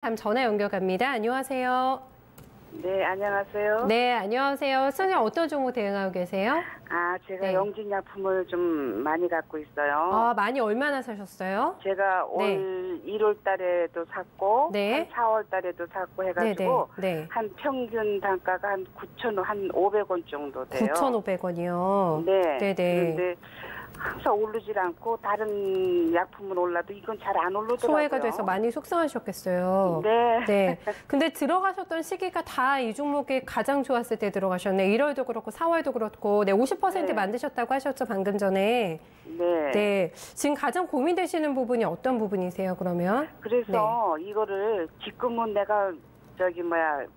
다음 전화 연결 갑니다. 안녕하세요. 네, 안녕하세요. 네, 안녕하세요. 선생님 어떤 종목 대응하고 계세요? 제가 네. 영진약품을 좀 많이 갖고 있어요. 많이 얼마나 사셨어요? 제가 올 1월 달에도 샀고, 네. 한 4월 달에도 샀고 해가지고, 네. 한 평균 단가가 한 9,000원, 한 500원 정도 돼요. 9,500원이요? 네. 네네. 그런데 항상 오르질 않고, 다른 약품은 올라도 이건 잘 안 오르더라고요. 소외가 돼서 많이 속상하셨겠어요. 네. 근데 들어가셨던 시기가 다 이 종목이 가장 좋았을 때 들어가셨네. 1월도 그렇고 4월도 그렇고. 네, 50% 네. 만드셨다고 하셨죠, 방금 전에. 네. 지금 가장 고민되시는 부분이 어떤 부분이세요, 그러면? 그래서 이거를 지금은 내가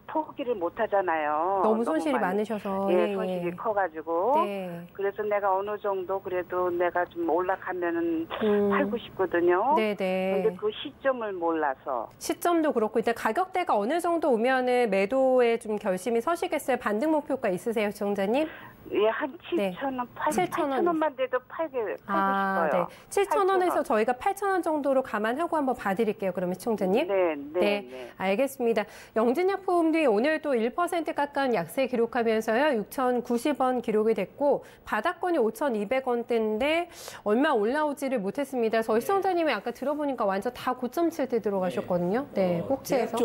포기를 못 하잖아요. 너무 손실이 많으셔서. 예, 손실이 커가지고. 네. 그래서 내가 어느 정도 그래도 내가 좀 올라가면은 팔고 싶거든요. 네네. 근데 그 시점을 몰라서. 시점도 그렇고, 일단 가격대가 어느 정도 오면은 매도에 좀 결심이 서시겠어요? 반등 목표가 있으세요, 시청자님? 예, 한 7,000원, 8,000원만 돼도 팔고 싶어요. 네. 7,000원에서 저희가 8,000원 정도로 감안하고 한번 봐드릴게요, 그러면 시청자님. 네. 알겠습니다. 영진약품이 오늘 또 1% 가까운 약세 기록하면서요, 6,090원 기록이 됐고, 바닥권이 5,200원대인데, 얼마 올라오지를 못했습니다. 저희 시청자님이 아까 들어보니까 완전 다 고점 칠 때 들어가셨거든요. 네, 꼭지에서.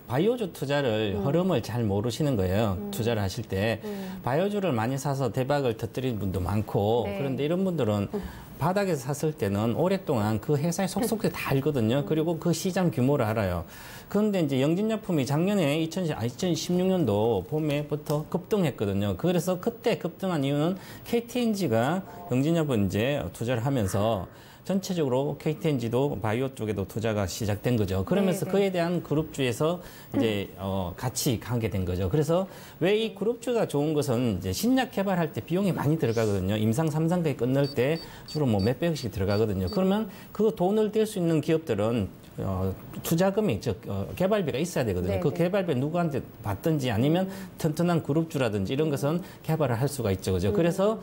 바이오주 투자를 흐름을 잘 모르시는 거예요. 투자를 하실 때. 바이오주를 많이 사서 대박을 터뜨리는 분도 많고, 그런데 이런 분들은 바닥에서 샀을 때는 오랫동안 그 회사의 속속들 다 알거든요. 그리고 그 시장 규모를 알아요. 그런데 이제 영진약품이 작년에 2016년도 봄에부터 급등했거든요. 그래서 그때 급등한 이유는 KTNG가 영진약품 이제 투자를 하면서 전체적으로 KTNG도 바이오 쪽에도 투자가 시작된 거죠. 그러면서 그에 대한 그룹주에서 이제 같이 가게 된 거죠. 그래서 왜 이 그룹주가 좋은 것은 이제 신약 개발할 때 비용이 많이 들어가거든요. 임상 3상까지 끝날 때 주로 뭐 몇백억씩 들어가거든요. 그러면 그 돈을 댈 수 있는 기업들은 투자금이 개발비가 있어야 되거든요. 그 개발비 누구한테 받든지 아니면 튼튼한 그룹주라든지 이런 것은 개발을 할 수가 있죠. 그죠? 그래서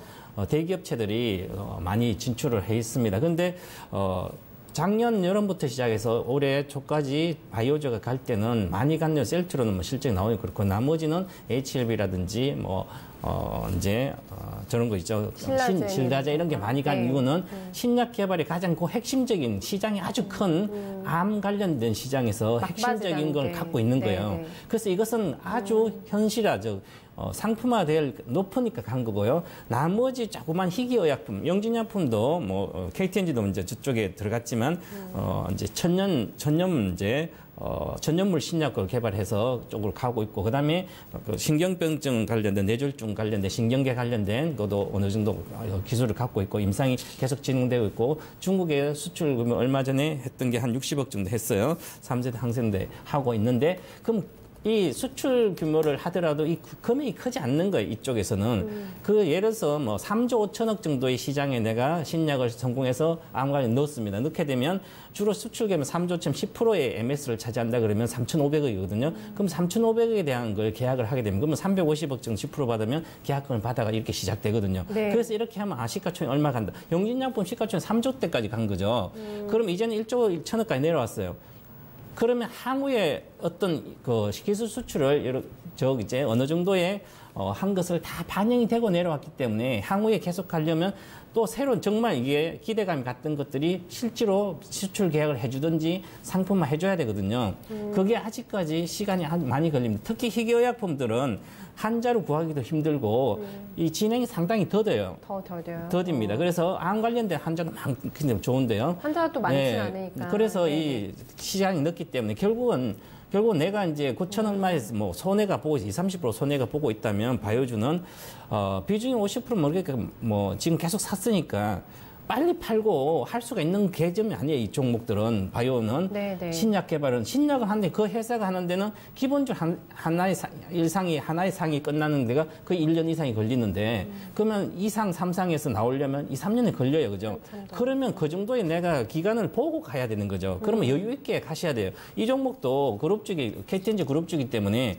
대기업체들이 많이 진출을 해 있습니다. 근데 작년 여름부터 시작해서 올해 초까지 바이오주가 갈 때는 많이 갔네요. 셀트로는 뭐 실적이 나오니 그렇고 나머지는 HLB라든지 저런 거 있죠. 신라제 이런 게 많이 간 이유는 신약 개발이 가장 그 핵심적인 시장이 아주 큰 암 관련된 시장에서 핵심적인 걸 갖고 있는 거예요. 그래서 이것은 아주 현실화적 상품화될 높으니까 간 거고요. 나머지 조그만 희귀의약품, 영진약품도 뭐 KTNG도 이제 저쪽에 들어갔지만 이제 전염물 신약을 개발해서 쪽으로 가고 있고, 그다음에 그 신경병증 관련된 뇌졸중 관련된 신경계 관련된 것도 어느 정도 기술을 갖고 있고 임상이 계속 진행되고 있고, 중국에 수출 얼마 전에 했던 게 한 60억 정도 했어요. 3세대 항생제 하고 있는데, 그럼 이 수출 규모를 하더라도 이 금액이 크지 않는 거예요, 이쪽에서는. 그 예를 들어서 뭐 3조 5천억 정도의 시장에 내가 신약을 성공해서 암관에 넣었습니다. 넣게 되면 주로 수출 규모 3조 10%의 MS를 차지한다 그러면 3,500억이거든요. 그럼 3,500억에 대한 걸 계약을 하게 되면, 그러면 350억 정도 10% 받으면 계약금을 받아가 이렇게 시작되거든요. 그래서 이렇게 하면 시가총액 얼마 간다. 영진약품 시가총액 3조대까지 간 거죠. 그럼 이제는 1조 1천억까지 내려왔어요. 그러면 향후에 어떤 그 기술 수출을 이제 어느 정도의 한 것을 다 반영이 되고 내려왔기 때문에 향후에 계속 가려면 또 새로운 정말 이게 기대감이 갔던 것들이 실제로 수출 계약을 해주든지 상품화 해줘야 되거든요. 그게 아직까지 시간이 많이 걸립니다. 특히 희귀의약품들은 한자로 구하기도 힘들고 이 진행이 상당히 더뎌요. 더뎌요. 더딥니다. 그래서 암 관련된 환자도 많기 좋은데요. 환자가 또 많지 않으니까. 그래서 이 시장이 늦기 때문에 결국은 내가 이제 9천 얼마에서 뭐 손해가 보고 20-30% 손해가 보고 있다면 바이오주는 비중이 50% 모르겠까 뭐 지금 계속 샀으니까 빨리 팔고 할 수가 있는 개점이 아니에요. 이 종목들은 바이오는 신약 개발은 신약을 하는데 그 회사가 하는 데는 기본적으로 하나의 상이 끝나는 데가 거의 1년 이상이 걸리는데 그러면 2상, 3상에서 나오려면 2, 3년이 걸려요. 그죠? 그러면 그 정도의 내가 기간을 보고 가야 되는 거죠. 그러면 여유 있게 가셔야 돼요. 이 종목도 그룹주기, KTNG 그룹주기 때문에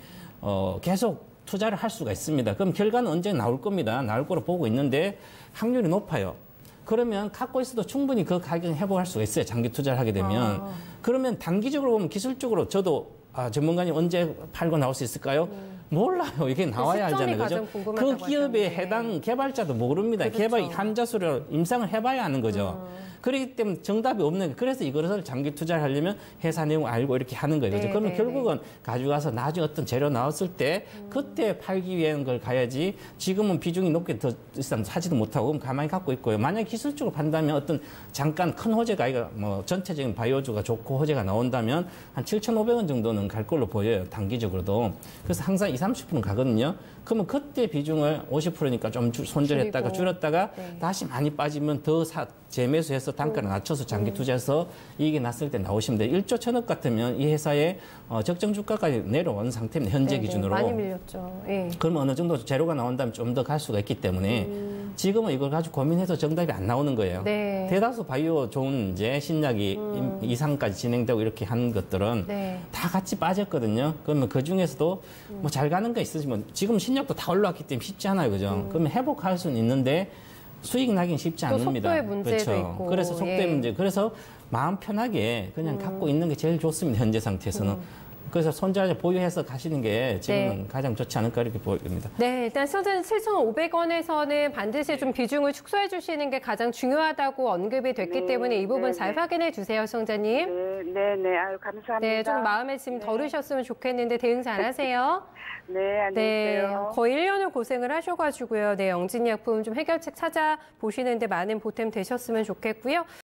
계속 투자를 할 수가 있습니다. 그럼 결과는 언제 나올 겁니다. 나올 거로 보고 있는데 확률이 높아요. 그러면 갖고 있어도 충분히 그 가격을 회복할 수가 있어요. 장기 투자를 하게 되면. 그러면 단기적으로 보면 기술적으로 저도 전문가님 언제 팔고 나올 수 있을까요? 몰라요. 이게 나와야 하잖아요. 그죠? 그 기업에 해당 개발자도 모릅니다. 그렇죠. 개발 환자수를 임상을 해봐야 하는 거죠. 그렇기 때문에 정답이 없는 거예요. 그래서 이것을 장기 투자를 하려면 회사 내용 알고 이렇게 하는 거예요. 그죠? 그러면 결국은 가져가서 나중에 어떤 재료 나왔을 때 그때 팔기 위한 걸 가야지 지금은 비중이 높게 더 일단 사지도 못하고 그럼 가만히 갖고 있고요. 만약 기술적으로 판다면 어떤 잠깐 큰 호재가 아니라 뭐 전체적인 바이오주가 좋고 호재가 나온다면 한 7,500원 정도는 갈 걸로 보여요. 단기적으로도. 그래서 항상 20, 30%는 가거든요. 그러면 그때 비중을 50%니까 좀 손절했다가 줄였다가 다시 많이 빠지면 더 재매수해서 단가를 낮춰서 장기 투자해서 이익이 났을 때 나오시면 돼요. 1조 1,000억 같으면 이 회사의 적정 주가까지 내려온 상태입니다. 현재 기준으로. 많이 밀렸죠. 예. 그러면 어느 정도 재료가 나온다면 좀 더 갈 수가 있기 때문에 지금은 이걸 가지고 고민해서 정답이 안 나오는 거예요. 네. 대다수 바이오 좋은 이제 신약이 이상까지 진행되고 이렇게 하는 것들은 다 같이 빠졌거든요. 그러면 그 중에서도 뭐 잘 가는 거 있으시면 지금 신약도 다 올라왔기 때문에 쉽지 않아요. 그죠? 그러면 회복할 수는 있는데 수익 나긴 쉽지 않습니다. 속도의 문제도 있고. 그래서 속도의 문제. 그래서 마음 편하게 그냥 갖고 있는 게 제일 좋습니다. 현재 상태에서는. 그래서 손자를 보유해서 가시는 게 지금은 가장 좋지 않을까 이렇게 보입니다. 네, 일단 선전 7,500원에서는 반드시 좀 비중을 축소해 주시는 게 가장 중요하다고 언급이 됐기 때문에 이 부분 잘 확인해 주세요, 시청자님. 네. 아유, 감사합니다. 네, 좀 마음에 짐 덜으셨으면 좋겠는데 대응 잘하세요. 네, 안녕히 계세요. 거의 1년을 고생을 하셔가지고요. 네, 영진약품 좀 해결책 찾아보시는데 많은 보탬 되셨으면 좋겠고요.